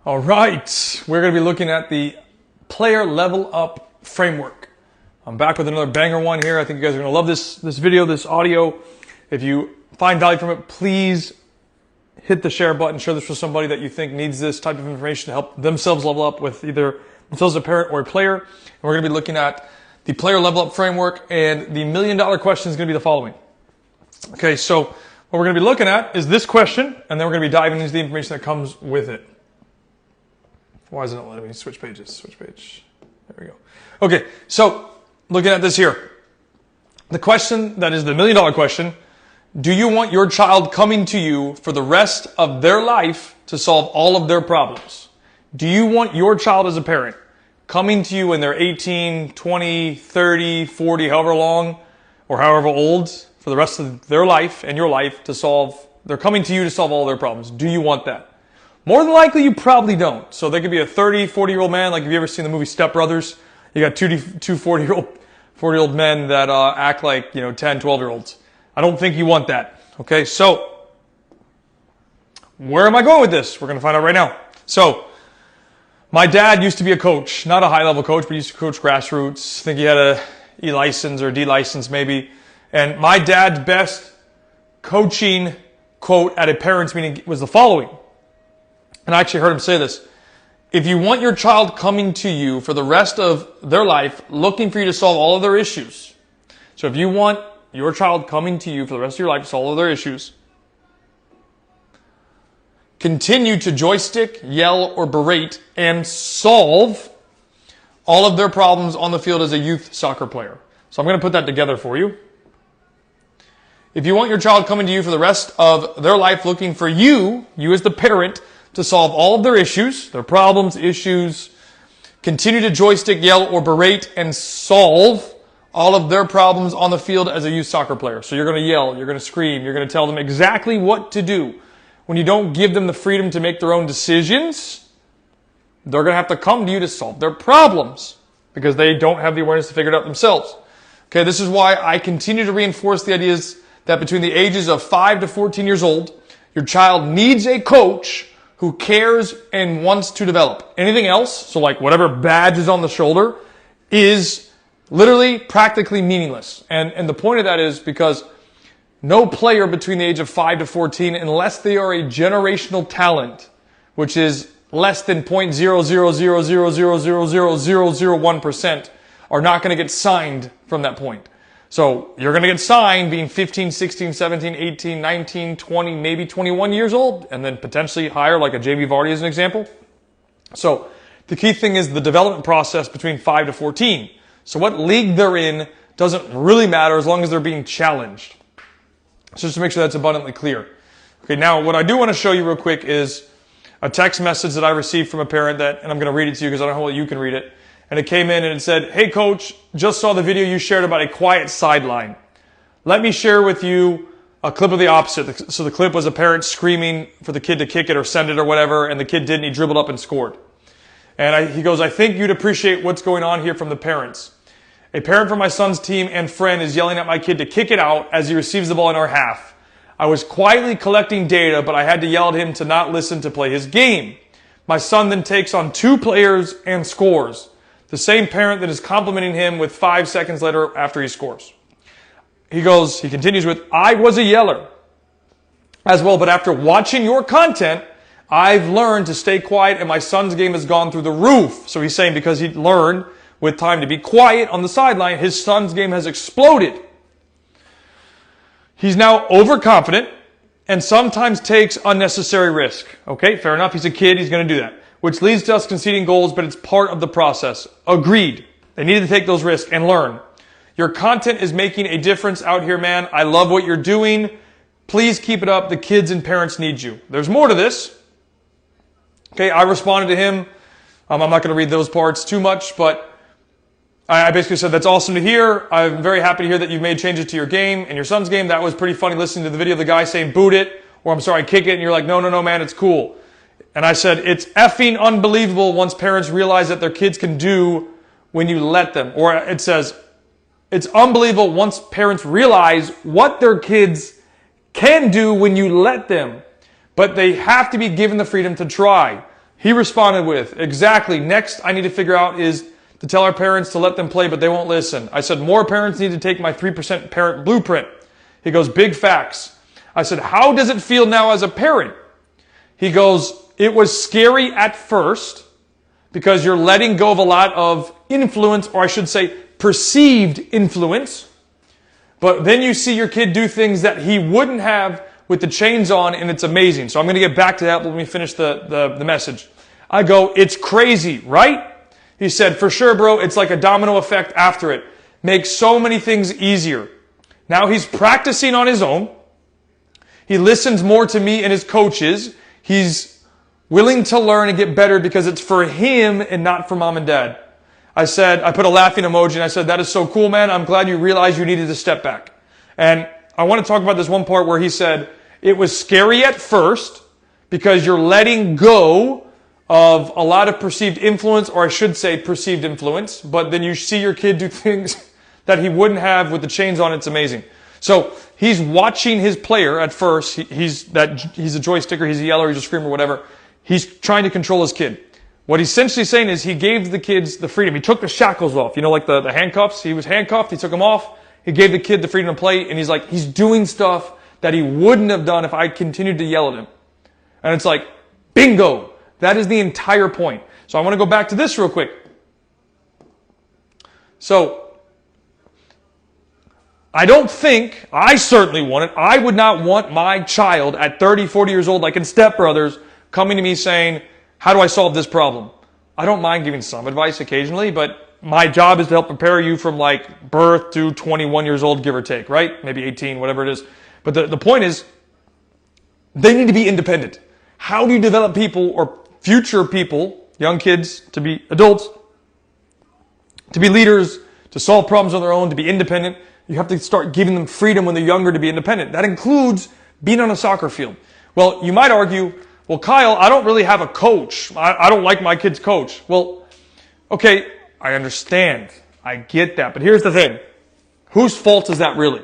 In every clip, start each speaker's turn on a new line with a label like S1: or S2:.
S1: All right, we're going to be looking at the player level up framework. I'm back with another banger one here. I think you guys are going to love this video, this audio. If you find value from it, please hit the share button. Share this with somebody that you think needs this type of information to help themselves level up with either themselves as a parent or a player. And we're going to be looking at the player level up framework, and the $1 million question is going to be the following. Okay, so what we're going to be looking at is this question, and then we're going to be diving into the information that comes with it. Why isn't it letting me switch pages? Switch page. There we go. Okay, so looking at this here. The question that is the $1 million question: do you want your child coming to you for the rest of their life to solve all of their problems? Do you want your child as a parent coming to you when they're 18, 20, 30, 40, however long or however old for the rest of their life and your life to solve, they're coming to you to solve all their problems? Do you want that? More than likely, you probably don't. So they could be a 30, 40-year-old man. Like, have you ever seen the movie Step Brothers? You got two 40-year-old men that act like, 10, 12-year-olds. I don't think you want that. Okay, so where am I going with this? We're going to find out right now. So my dad used to be a coach, not a high-level coach, but he used to coach grassroots. I think he had a E license or D license maybe. And my dad's best coaching quote at a parents' meeting was the following. And I actually heard him say this: if you want your child coming to you for the rest of their life, looking for you to solve all of their issues. So if you want your child coming to you for the rest of your life to solve all of their issues, continue to joystick, yell, or berate and solve all of their problems on the field as a youth soccer player. So I'm going to put that together for you. If you want your child coming to you for the rest of their life looking for you as the parent, to solve all of their issues, their problems, issues, continue to joystick, yell, or berate and solve all of their problems on the field as a youth soccer player. So you're going to yell, you're going to scream, you're going to tell them exactly what to do. When you don't give them the freedom to make their own decisions, they're going to have to come to you to solve their problems because they don't have the awareness to figure it out themselves. Okay, this is why I continue to reinforce the ideas that between the ages of 5 to 14 years old, your child needs a coach who cares and wants to develop. Anything else, so like whatever badge is on the shoulder, is literally practically meaningless. And the point of that is because no player between the age of 5 to 14, unless they are a generational talent, which is less than 0.000000001%, are not going to get signed from that point. So you're going to get signed being 15, 16, 17, 18, 19, 20, maybe 21 years old, and then potentially higher, like a Jamie Vardy as an example. So the key thing is the development process between 5 to 14. So what league they're in doesn't really matter as long as they're being challenged. So just to make sure that's abundantly clear. Okay, now what I do want to show you real quick is a text message that I received from a parent and I'm going to read it to you because I don't know how well you can read it. And it came in and it said, "Hey coach, just saw the video you shared about a quiet sideline. Let me share with you a clip of the opposite." So the clip was a parent screaming for the kid to kick it or send it or whatever, and the kid didn't. He dribbled up and scored. And he goes, "I think you'd appreciate what's going on here from the parents. A parent from my son's team and friend is yelling at my kid to kick it out as he receives the ball in our half. I was quietly collecting data, but I had to yell at him to not listen to play his game. My son then takes on 2 players and scores. The same parent that is complimenting him with 5 seconds later after he scores." He continues with, "I was a yeller as well, but after watching your content, I've learned to stay quiet and my son's game has gone through the roof." So he's saying because he learned with time to be quiet on the sideline, his son's game has exploded. He's now overconfident and sometimes takes unnecessary risk. Okay, fair enough. He's a kid. He's going to do that, which leads to us conceding goals, but it's part of the process. Agreed. They needed to take those risks and learn. Your content is making a difference out here, man. I love what you're doing. Please keep it up. The kids and parents need you. There's more to this. Okay, I responded to him. I'm not going to read those parts too much, but I basically said, "That's awesome to hear. I'm very happy to hear that you've made changes to your game and your son's game. That was pretty funny listening to the video of the guy saying, 'Boot it,' or 'I'm sorry, kick it.' And you're like, 'No, man, it's cool.' And I said, it's effing unbelievable once parents realize that their kids can do when you let them." Or it says, it's unbelievable once parents realize what their kids can do when you let them. But they have to be given the freedom to try. He responded with, exactly, next I need to figure out is to tell our parents to let them play, but they won't listen. I said, more parents need to take my 3% parent blueprint. He goes, big facts. I said, how does it feel now as a parent? He goes, it was scary at first because you're letting go of a lot of influence, or I should say perceived influence. But then you see your kid do things that he wouldn't have with the chains on, and it's amazing. So I'm going to get back to that when we finish the message. I go, it's crazy, right? He said, for sure, bro. It's like a domino effect after it. Makes so many things easier. Now he's practicing on his own. He listens more to me and his coaches. He's willing to learn and get better because it's for him and not for mom and dad. I put a laughing emoji and I said, that is so cool, man. I'm glad you realized you needed to step back. And I want to talk about this one part where he said, it was scary at first because you're letting go of a lot of perceived influence, or I should say perceived influence, but then you see your kid do things that he wouldn't have with the chains on. It's amazing. So he's watching his player at first. He's a joysticker, he's a yeller, he's a screamer, whatever. He's trying to control his kid. What he's essentially saying is he gave the kids the freedom. He took the shackles off, like the handcuffs. He was handcuffed, he took them off. He gave the kid the freedom to play, and he's doing stuff that he wouldn't have done if I continued to yell at him. And it's like, bingo! That is the entire point. So I want to go back to this real quick. So, I certainly I would not want my child at 30, 40 years old, like in Step Brothers, coming to me saying, how do I solve this problem? I don't mind giving some advice occasionally, but my job is to help prepare you from like birth to 21 years old, give or take, right? Maybe 18, whatever it is. But the point is, they need to be independent. How do you develop people or future people, young kids, to be adults, to be leaders, to solve problems on their own, to be independent? You have to start giving them freedom when they're younger to be independent. That includes being on a soccer field. Well, you might argue, well, Kyle, I don't really have a coach. I don't like my kid's coach. Well, okay, I understand. I get that. But here's the thing. Whose fault is that really?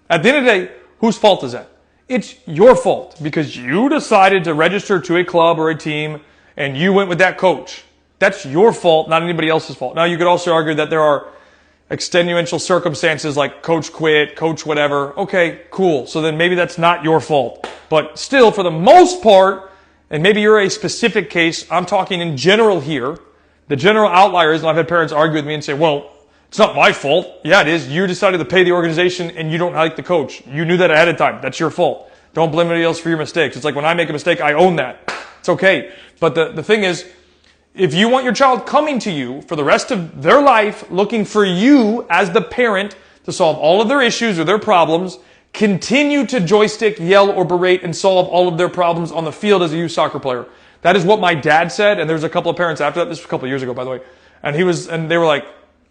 S1: At the end of the day, whose fault is that? It's your fault because you decided to register to a club or a team and you went with that coach. That's your fault, not anybody else's fault. Now, you could also argue that there are extenuating circumstances like coach quit, coach whatever. Okay, cool. So then maybe that's not your fault. But still, for the most part, and maybe you're a specific case, I'm talking in general here, the general outliers, and I've had parents argue with me and say, well, it's not my fault. Yeah, it is. You decided to pay the organization and you don't like the coach. You knew that ahead of time. That's your fault. Don't blame anybody else for your mistakes. It's like when I make a mistake, I own that. It's okay. But the thing is, if you want your child coming to you for the rest of their life, looking for you as the parent to solve all of their issues or their problems, continue to joystick, yell, or berate and solve all of their problems on the field as a youth soccer player. That is what my dad said, and there's a couple of parents after that. This was a couple of years ago, by the way. And they were like,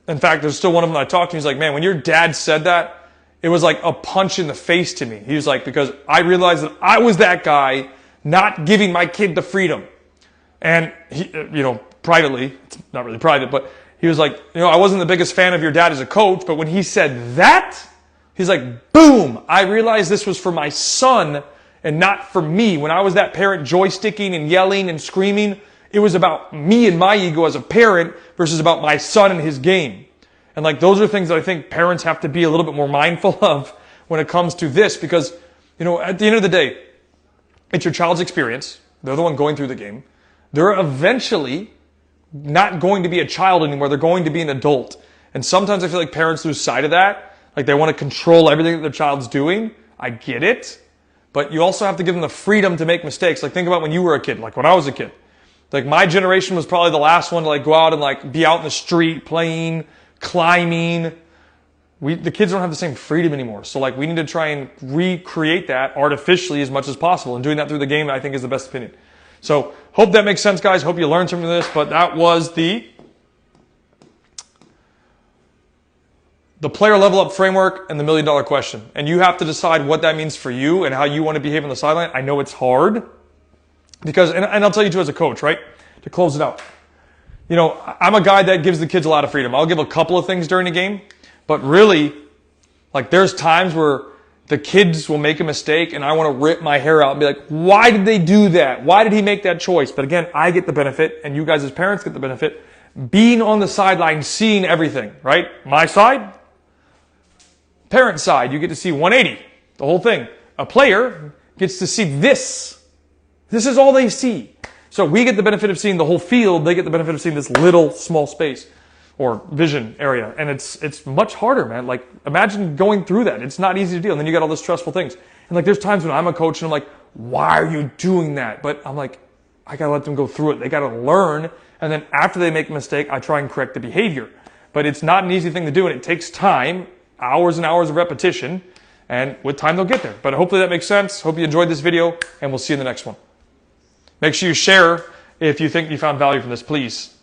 S1: in fact, there's still one of them that I talked to. He's like, man, when your dad said that, it was like a punch in the face to me. He was like, because I realized that I was that guy not giving my kid the freedom. And he, privately, it's not really private, but he was like, I wasn't the biggest fan of your dad as a coach, but when he said that, he's like, boom, I realized this was for my son and not for me. When I was that parent joysticking and yelling and screaming, it was about me and my ego as a parent versus about my son and his game. And like those are things that I think parents have to be a little bit more mindful of when it comes to this because, at the end of the day, it's your child's experience. They're the one going through the game. They're eventually not going to be a child anymore. They're going to be an adult. And sometimes I feel like parents lose sight of that. Like they want to control everything that their child's doing. I get it. But you also have to give them the freedom to make mistakes. Like think about when you were a kid, like when I was a kid. Like my generation was probably the last one to like go out and like be out in the street playing, climbing. The kids don't have the same freedom anymore. So like we need to try and recreate that artificially as much as possible. And doing that through the game I think is the best opinion. So hope that makes sense, guys. Hope you learned something from this. But that was the player level up framework and the $1 million question. And you have to decide what that means for you and how you want to behave on the sideline. I know it's hard. Because, and I'll tell you too as a coach, right? To close it out. I'm a guy that gives the kids a lot of freedom. I'll give a couple of things during the game. But really, like there's times where the kids will make a mistake and I want to rip my hair out and be like, why did they do that? Why did he make that choice? But again, I get the benefit and you guys as parents get the benefit being on the sideline, seeing everything, right? My side, parent side, you get to see 180, the whole thing. A player gets to see this. This is all they see. So we get the benefit of seeing the whole field. They get the benefit of seeing this little small space or vision area. And it's much harder, man. Like, imagine going through that. It's not easy to deal. And then you got all those stressful things. And like, there's times when I'm a coach and I'm like, why are you doing that? But I'm like, I got to let them go through it. They got to learn. And then after they make a mistake, I try and correct the behavior. But it's not an easy thing to do. And it takes time, hours and hours of repetition. And with time, they'll get there. But hopefully that makes sense. Hope you enjoyed this video, and we'll see you in the next one. Make sure you share if you think you found value from this, please.